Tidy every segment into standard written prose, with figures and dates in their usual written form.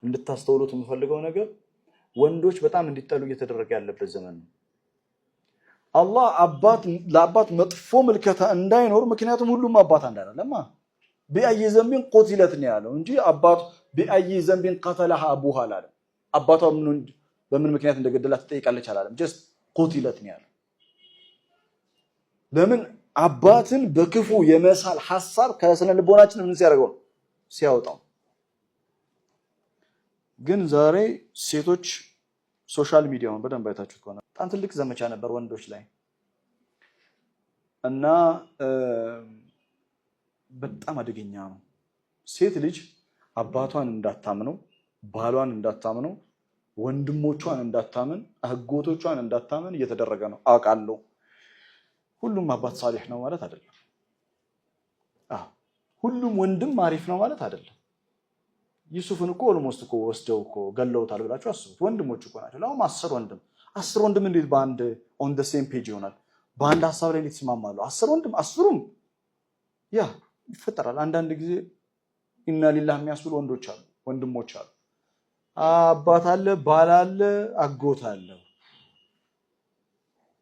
እንድታስተውሉት የምፈልገው ነገር ወንዶች በጣም እንዲጠሉ እየተደረገ ያለበት ዘመን ነው። አላህ ለአባት መጥፎ ምልከታ እንዳይኖር ምክንያቱም ሁሉም አባት አንድ አይደለም ቢአይ ዘንቢን ቁትለት ነው ያለው እንጂ አባት ቢአይ ዘንቢን ቀተለሃ አቡሃ አላለም። አባቷ በምን ምክንያት እንደገደላት ትጠይቃለች አላለም። ጀስት ቁትለት ነው ያለው። ለምን አባትን በክፉ የመሳል ሐሳብ ከስነ ልቦናችን ምን ሲያደርገው ሲያወጣው። ግን ዛሬ ሴቶች ሶሻል ሚዲያውን በደንብ አይታችሁት ከሆነ በጣም ትልቅ ዘመቻ ነበር ወንዶች ላይ እና በጣም አደገኛ ነው። ሴት ልጅ አባቷን እንዳታምነው፣ ባሏን እንዳታምነው፣ ወንድሞቿን እንዳታምን፣ አህጎቶቿን እንዳታምን እየተደረገ ነው አውቃለሁ። ሁሉም አባት ሳሊህ ነው ማለት አይደለም። ሁሉም ወንድም አሪፍ ነው ማለት አይደለም። ዩሱፍን እኮ ኦልሞስት እኮ ወስደው እኮ ገለውታል ብላችሁ አስቡት። ወንድሞች እኮ ናቸው። ለአሁን 10 ወንድም እንዴት በአንድ ኦን ዘ ሴም ፔጅ ይሆናል? በአንድ ሐሳብ ላይ እንዴት ይስማማሉ? 10 ወንድም 10ሩም ያ ይፈጠራል። አንዳንድ ጊዜ ኢና ሊላህ የሚያስብሉ ወንዶች አሉ፣ ወንድሞች አሉ። አባት አለ፣ ባል አለ፣ አጎት አለ።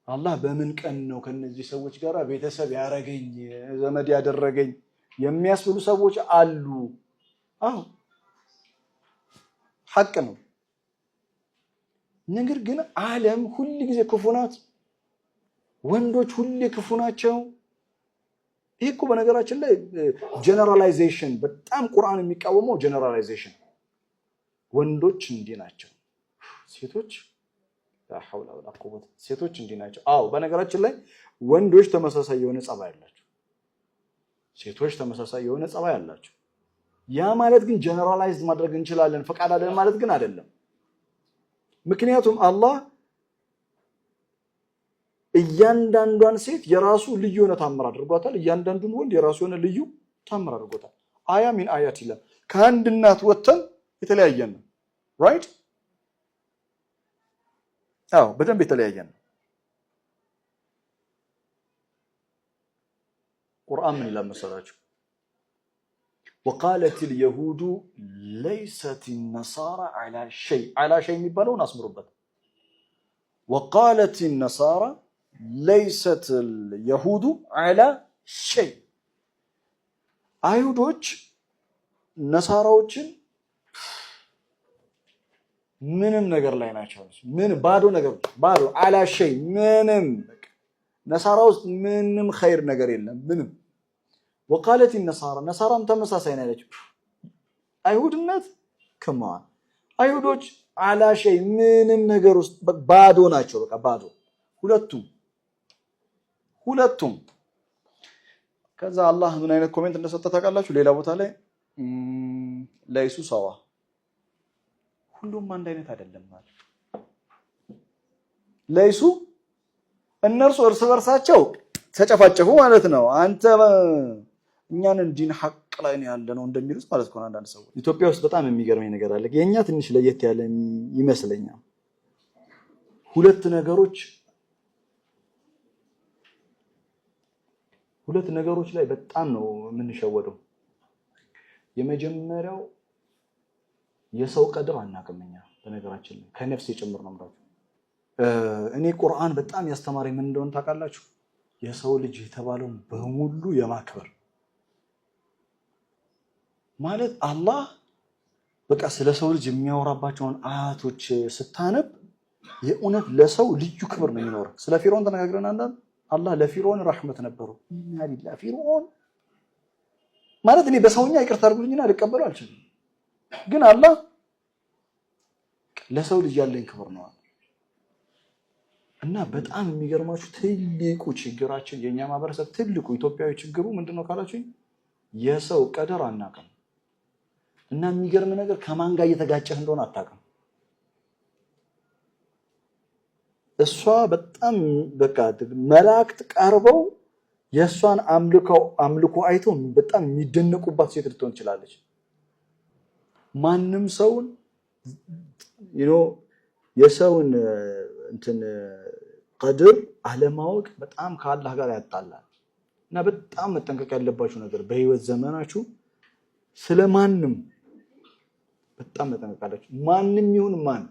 አላህ በምን ቀን ነው ከነዚህ ሰዎች ጋር ቤተሰብ ያረገኝ ዘመድ ያደረገኝ የሚያስብሉ ሰዎች አሉ። ሐቅ ነው። ነገር ግን ዓለም ሁሉ ጊዜ ክፉ ናት። ወንዶች ሁሉ ክፉ ናቸው። ይሄ እኮ በነገራችን ላይ ጀነራላይዜሽን በጣም ቁርአን የሚቃወመው ጀነራላይዜሽን። ወንዶች እንዲህ ናቸው፣ ሴቶች ሐውላ ወላ ቁወት ሴቶች እንዲህ ናቸው። በነገራችን ላይ ወንዶች ተመሳሳይ የሆነ ጸባይ አላቸው፣ ሴቶች ተመሳሳይ የሆነ ጸባይ አላቸው። ያ ማለት ግን ጀነራላይዝ ማድረግ እንችላለን ፈቃድ አለን ማለት ግን አይደለም። ምክንያቱም አላህ እያንዳንዷን ሴት የራሱ ልዩ የሆነ ታምር አድርጓታል፣ እያንዳንዱን ወንድ የራሱ የሆነ ልዩ ታምር አድርጎታል። አያ ሚን አያት ይላል። ከአንድ እናት ወጥተን የተለያየን ነው። ራይት? በደንብ የተለያየን ነው። ቁርአን ምን ይላል መሰላችሁ? وقالت اليهود ليست النصارى على شيء የሚባለውን አስምሩበት። وقالت النصارى ليست اليهود على شيء አይሁዶች ነሳራዎችን ምንም ነገር ላይ ናቸው። ምን ባዶ ነገር ባዶ على شيء ምንም ነሳራ ውስጥ ምንም ኸይር ነገር የለም ምንም። وقالت النصارى نصارى ተመሳሳይ ነው ያለችው አይሁድነት ከማን አይሁዶች على شيء ምንም ነገር ውስጥ ባዶ ናቸው። በቃ ባዶ ሁለቱም። ከዛ አላህ ምን አይነት ኮሜንት እንደሰጠ ታውቃላችሁ? ሌላ ቦታ ላይ ለይሱ ሰዋ ሁሉም አንድ አይነት አይደለም ማለት ለይሱ እነርሱ እርስ በርሳቸው ተጨፋጨፉ ማለት ነው። አንተ እኛን ዲን ሐቅ ላይ ነው ያለነው እንደሚሉት ማለት ነው አንዳንድ ሰዎች። ኢትዮጵያ ውስጥ በጣም የሚገርመኝ ነገር አለ። የኛ ትንሽ ለየት ያለ ይመስለኛል። ሁለት ነገሮች ላይ በጣም ነው የምንሸወደው። የመጀመሪያው የሰው ቀድር አናውቅምኛ። በነገራችን ላይ ከነፍስ ጭምር ነው ማለት እኔ ቁርአን በጣም ያስተማረኝ ምን እንደሆነ ታውቃላችሁ? የሰው ልጅ የተባለውን በሙሉ የማክበር ማለት አላህ በቃ ስለ ሰው ልጅ የሚያወራባቸውን አያቶች ስታነብ የእውነት ለሰው ልዩ ክብር ነው የሚኖረው። ስለ ፊርዖን ተነጋግረን አንዳንድ አላህ ለፊርዖን ረህመት ነበረው። ኢና ሊላሂ ፊርዖን ማለት እኔ በሰውኛ ይቅርታ አድርጉልኝና ልቀበለው አልችልም። ግን አላህ ለሰው ልጅ ያለኝ ክብር ነው። እና በጣም የሚገርማችሁ ትልቁ ችግራችን የኛ ማህበረሰብ ትልቁ ኢትዮጵያዊ ችግሩ ምንድነው ካላችሁ የሰው ቀደር አናውቅም። እና የሚገርም ነገር ከማን ጋር እየተጋጨህ እንደሆነ አታውቅም። እሷ በጣም በቃ መላእክት ቀርበው የሷን አምልኮ አይተው በጣም የሚደነቁባት ሴት ልትሆን ትችላለች። ማንም ሰውን የሰውን እንትን ቀድር አለማወቅ በጣም ከአላህ ጋር ያጣላል። እና በጣም መጠንቀቅ ያለባችሁ ነገር በህይወት ዘመናችሁ ስለማንም በጣም መጠንቀቅ አለባችሁ። ማንም ይሁን ማን